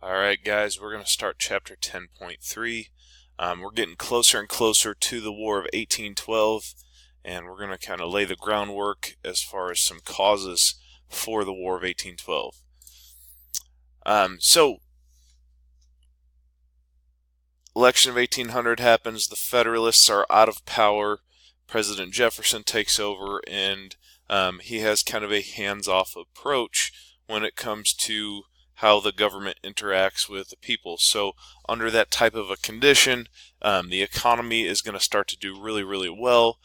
Alright guys, we're going to start chapter 10.3. We're getting closer and closer to the War of 1812, and we're going to kind of lay the groundwork as far as some causes for the War of 1812. Election of 1800 happens, the Federalists are out of power, President Jefferson takes over, and he has kind of a hands-off approach when it comes to how the government interacts with the people. So under that type of a condition, the economy is going to start to do really, really well.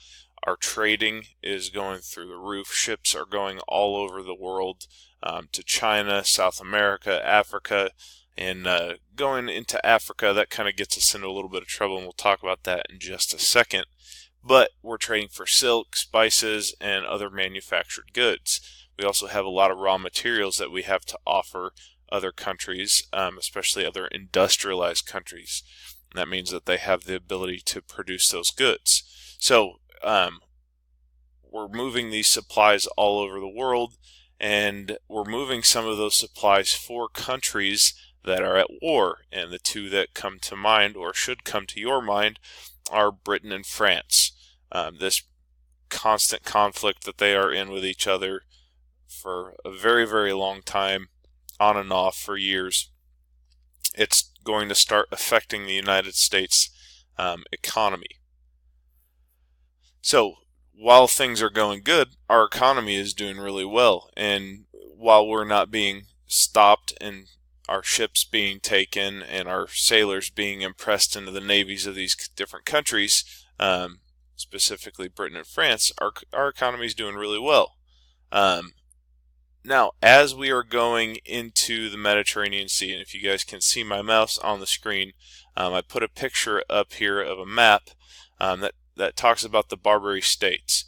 Our trading is going through the roof. Ships are going all over the world, to China, South America, Africa, and going into Africa, that kind of gets us into a little bit of trouble, and we'll talk about that in just a second. But we're trading for silk, spices, and other manufactured goods. We also have a lot of raw materials that we have to offer other countries, especially other industrialized countries. And that means that they have the ability to produce those goods. So we're moving these supplies all over the world, and we're moving some of those supplies for countries that are at war. And the two that come to mind, or should come to your mind, are Britain and France. This constant conflict that they are in with each other for a very, very long time, on and off for years. It's going to start affecting the United States economy. So while things are going good, our economy is doing really well, and while we're not being stopped and our ships being taken and our sailors being impressed into the navies of these different countries, specifically Britain and France, our economy is doing really well. Now, as we are going into the Mediterranean Sea, and if you guys can see my mouse on the screen, I put a picture up here of a map that talks about the Barbary States.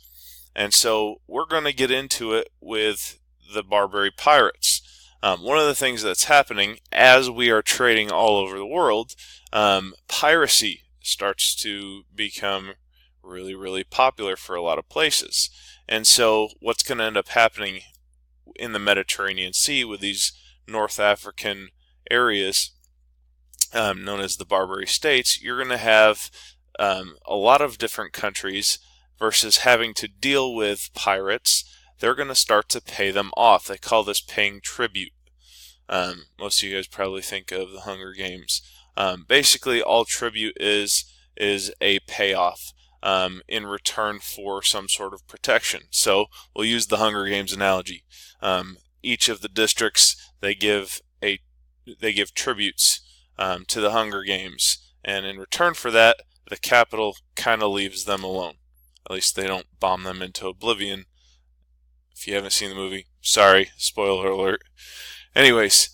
And so we're going to get into it with the Barbary pirates. One of the things that's happening as we are trading all over the world, piracy starts to become really, really popular for a lot of places. And so what's going to end up happening in the Mediterranean Sea with these North African areas known as the Barbary States, you're going to have a lot of different countries, versus having to deal with pirates, they're going to start to pay them off. They call this paying tribute. Most of you guys probably think of the Hunger Games. Basically, all tribute is a payoff in return for some sort of protection. So we'll use the Hunger Games analogy. Each of the districts, they give tributes to the Hunger Games, and in return for that, the capital kind of leaves them alone. At least they don't bomb them into oblivion. If you haven't seen the movie, sorry, spoiler alert. Anyways,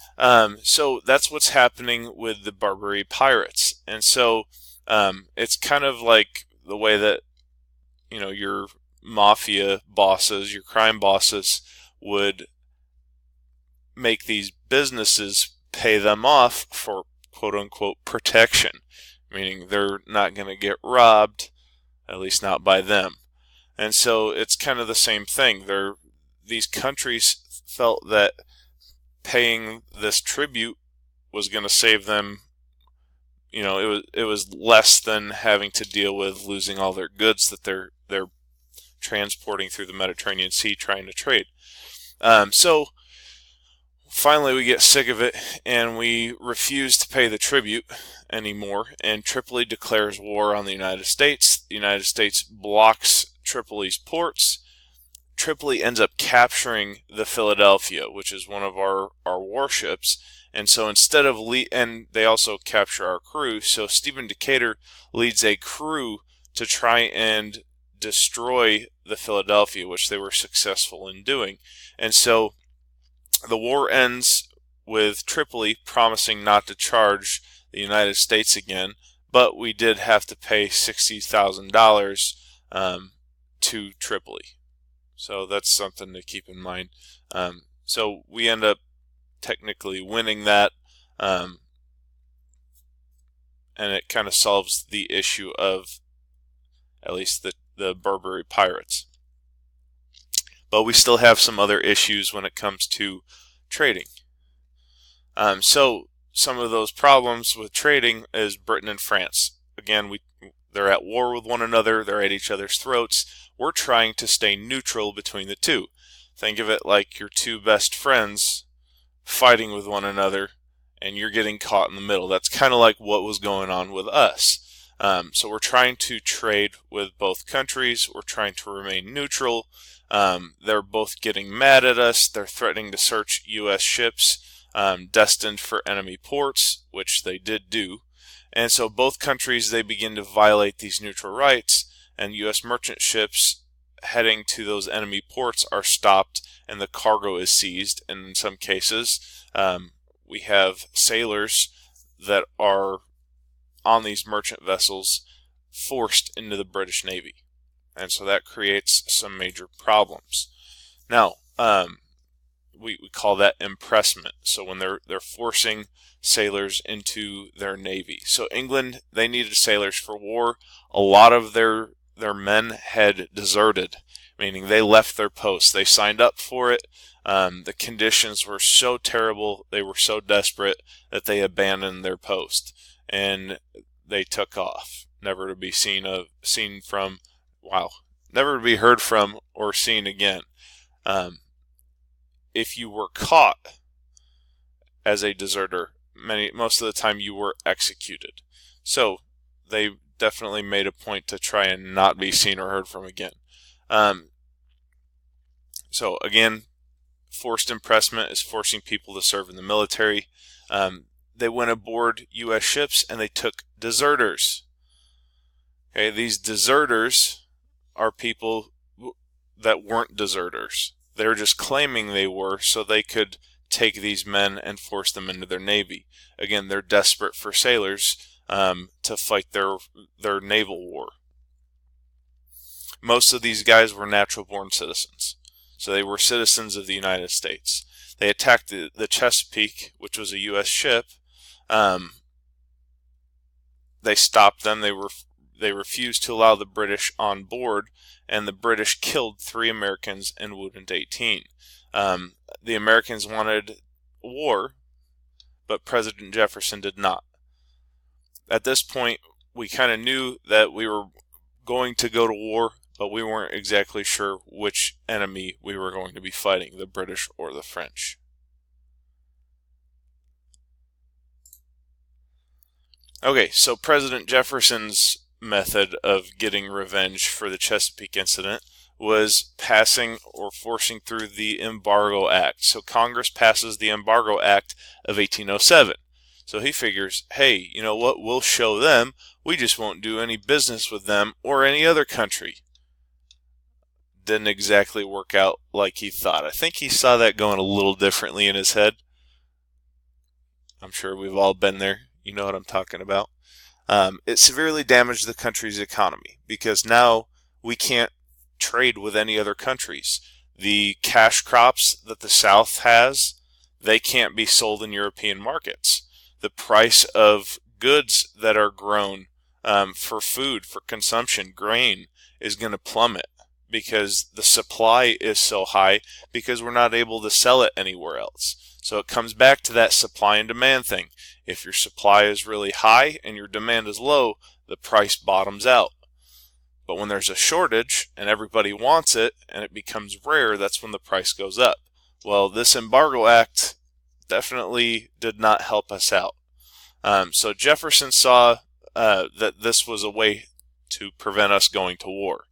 so that's what's happening with the Barbary pirates. And so it's kind of like the way that, your mafia bosses, your crime bosses, would make these businesses pay them off for quote-unquote protection, meaning they're not going to get robbed, at least not by them. And so it's kind of the same thing. These countries felt that paying this tribute was going to save them. It was less than having to deal with losing all their goods that they're transporting through the Mediterranean Sea trying to trade. So finally we get sick of it, and we refuse to pay the tribute anymore, and Tripoli declares war on the United States. The United States blocks Tripoli's ports. Tripoli ends up capturing the Philadelphia, which is one of our warships. And so instead of and they also capture our crew. So Stephen Decatur leads a crew to try and destroy the Philadelphia, which they were successful in doing. And so the war ends with Tripoli promising not to charge the United States again, but we did have to pay $60,000 to Tripoli. So that's something to keep in mind. So we end up technically winning that, and it kind of solves the issue of at least the Barbary pirates. But we still have some other issues when it comes to trading. So some of those problems with trading is Britain and France. Again, they're at war with one another. They're at each other's throats. We're trying to stay neutral between the two. Think of it like your two best friends fighting with one another, and you're getting caught in the middle. That's kind of like what was going on with us. So we're trying to trade with both countries. We're trying to remain neutral. They're both getting mad at us. They're threatening to search U.S. ships destined for enemy ports, which they did do. And so both countries, they begin to violate these neutral rights, and U.S. merchant ships heading to those enemy ports are stopped, and the cargo is seized. And in some cases, we have sailors that are on these merchant vessels forced into the British Navy. And so that creates some major problems. Now, we call that impressment. So when they're forcing sailors into their navy. So England, they needed sailors for war. A lot of their men had deserted, meaning they left their posts. They signed up for it. The conditions were so terrible, they were so desperate that they abandoned their post and they took off, never to be never to be heard from or seen again. If you were caught as a deserter, most of the time you were executed. So they definitely made a point to try and not be seen or heard from again. So again, forced impressment is forcing people to serve in the military. They went aboard U.S. ships and they took deserters. Okay, these deserters are people that weren't deserters. They're just claiming they were so they could take these men and force them into their navy. Again, they're desperate for sailors to fight their naval war. Most of these guys were natural-born citizens. So they were citizens of the United States. They attacked the Chesapeake, which was a U.S. ship. They stopped them. They refused to allow the British on board, and the British killed 3 Americans and wounded 18. The Americans wanted war, but President Jefferson did not. At this point, we kind of knew that we were going to go to war, but we weren't exactly sure which enemy we were going to be fighting, the British or the French. Okay, so President Jefferson's method of getting revenge for the Chesapeake incident was passing or forcing through the Embargo Act. So Congress passes the Embargo Act of 1807. So he figures, hey, you know what, we'll show them, we just won't do any business with them or any other country. Didn't exactly work out like he thought. I think he saw that going a little differently in his head. I'm sure we've all been there. You know what I'm talking about. It severely damaged the country's economy because now we can't trade with any other countries. The cash crops that the South has, they can't be sold in European markets. The price of goods that are grown for food, for consumption, grain, is going to plummet because the supply is so high because we're not able to sell it anywhere else. So it comes back to that supply and demand thing. If your supply is really high and your demand is low, the price bottoms out. But when there's a shortage and everybody wants it and it becomes rare, that's when the price goes up. Well, this Embargo Act definitely did not help us out. So Jefferson saw that this was a way to prevent us going to war.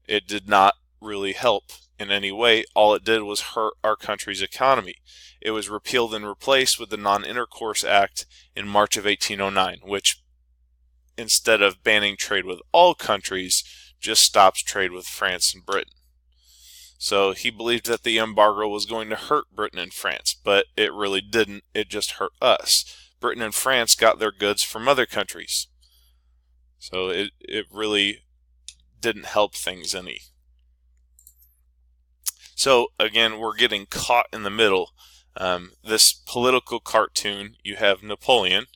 It did not really help in any way. All it did was hurt our country's economy. It was repealed and replaced with the Non-Intercourse Act in March of 1809, which, instead of banning trade with all countries, just stops trade with France and Britain. So he believed that the embargo was going to hurt Britain and France, but it really didn't. It just hurt us. Britain and France got their goods from other countries. So it really didn't help things any. So again, we're getting caught in the middle. This political cartoon, you have Napoleon,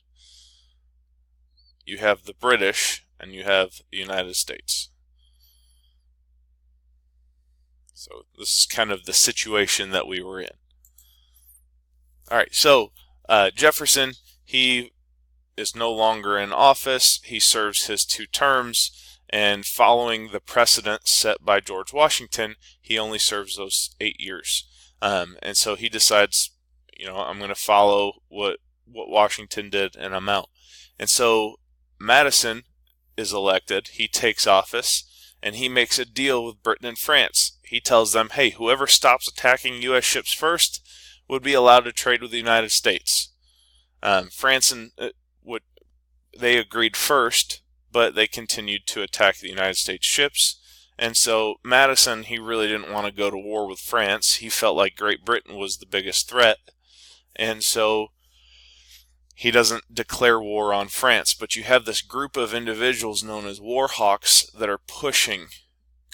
you have the British, and you have the United States. So this is kind of the situation that we were in. Alright, so Jefferson, he is no longer in office. He serves his 2 terms, and following the precedent set by George Washington, he only serves those 8 years. And so he decides, I'm going to follow what Washington did, and I'm out. And so Madison is elected. He takes office, and he makes a deal with Britain and France. He tells them, hey, whoever stops attacking U.S. ships first would be allowed to trade with the United States. France and they agreed first, but they continued to attack the United States ships. And so Madison, he really didn't want to go to war with France. He felt like Great Britain was the biggest threat. And so he doesn't declare war on France. But you have this group of individuals known as war hawks that are pushing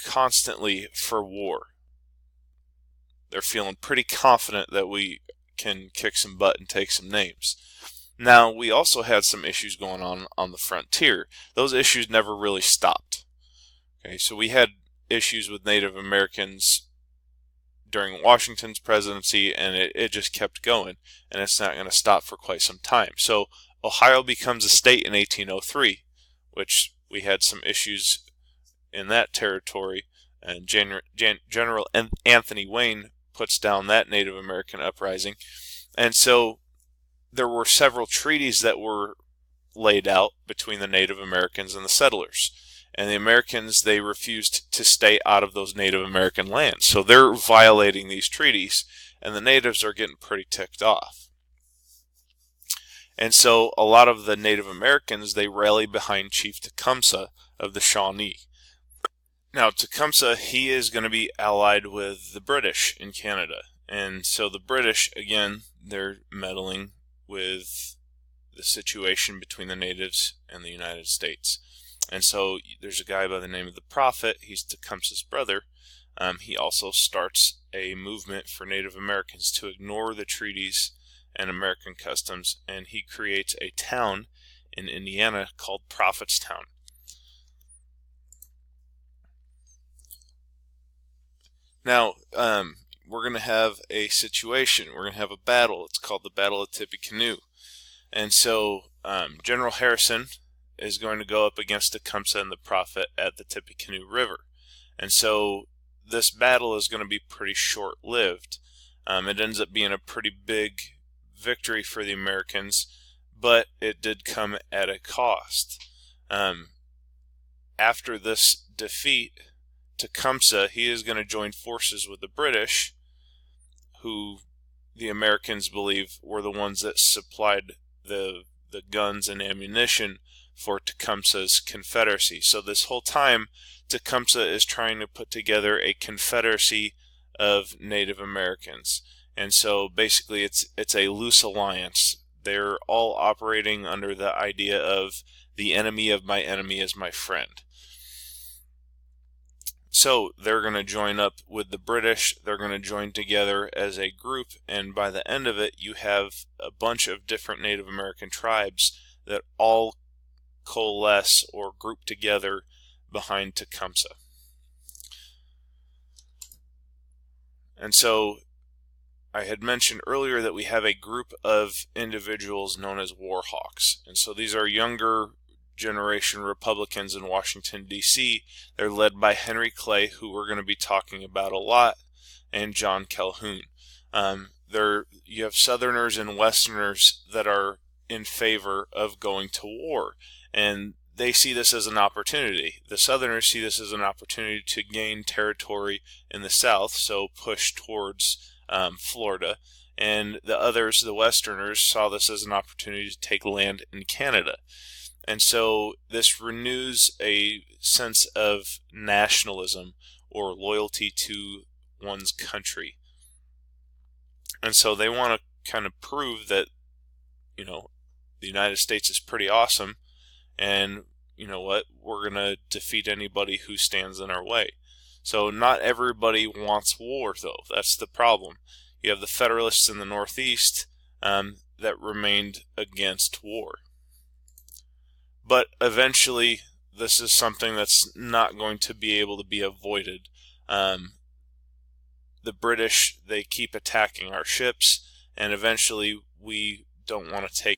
constantly for war. They're feeling pretty confident that we can kick some butt and take some names. Now, we also had some issues going on the frontier. Those issues never really stopped. Okay, so we had issues with Native Americans during Washington's presidency, and it just kept going, and it's not going to stop for quite some time. So Ohio becomes a state in 1803, which we had some issues in that territory, and General Anthony Wayne puts down that Native American uprising. And so there were several treaties that were laid out between the Native Americans and the settlers. And the Americans, they refused to stay out of those Native American lands. So they're violating these treaties, and the natives are getting pretty ticked off. And so a lot of the Native Americans, they rally behind Chief Tecumseh of the Shawnee. Now, Tecumseh, he is going to be allied with the British in Canada. And so the British, again, they're meddling with the situation between the natives and the United States. And so there's a guy by the name of the Prophet. He's Tecumseh's brother. He also starts a movement for Native Americans to ignore the treaties and American customs, and he creates a town in Indiana called Prophetstown. Now, we're going to have a situation. We're going to have a battle. It's called the Battle of Tippecanoe. And so General Harrison is going to go up against Tecumseh and the Prophet at the Tippecanoe River. And so this battle is going to be pretty short-lived. It ends up being a pretty big victory for the Americans, but it did come at a cost. After this defeat, Tecumseh, he is going to join forces with the British, who the Americans believe were the ones that supplied the guns and ammunition for Tecumseh's Confederacy. So this whole time, Tecumseh is trying to put together a confederacy of Native Americans. And so basically it's a loose alliance. They're all operating under the idea of the enemy of my enemy is my friend. So they're going to join up with the British. They're going to join together as a group, and by the end of it, you have a bunch of different Native American tribes that all coalesce or group together behind Tecumseh. And so I had mentioned earlier that we have a group of individuals known as war hawks. And so these are younger generation Republicans in Washington, D.C. They're led by Henry Clay, who we're going to be talking about a lot, and John Calhoun. You have Southerners and Westerners that are in favor of going to war, and they see this as an opportunity. The Southerners see this as an opportunity to gain territory in the South, so push towards Florida, and the others, the Westerners, saw this as an opportunity to take land in Canada. And so this renews a sense of nationalism or loyalty to one's country. And so they want to kind of prove that, the United States is pretty awesome, and you know what, we're going to defeat anybody who stands in our way. So not everybody wants war, though. That's the problem. You have the Federalists in the Northeast that remained against war. But eventually, this is something that's not going to be able to be avoided. The British, they keep attacking our ships, and eventually we don't want to take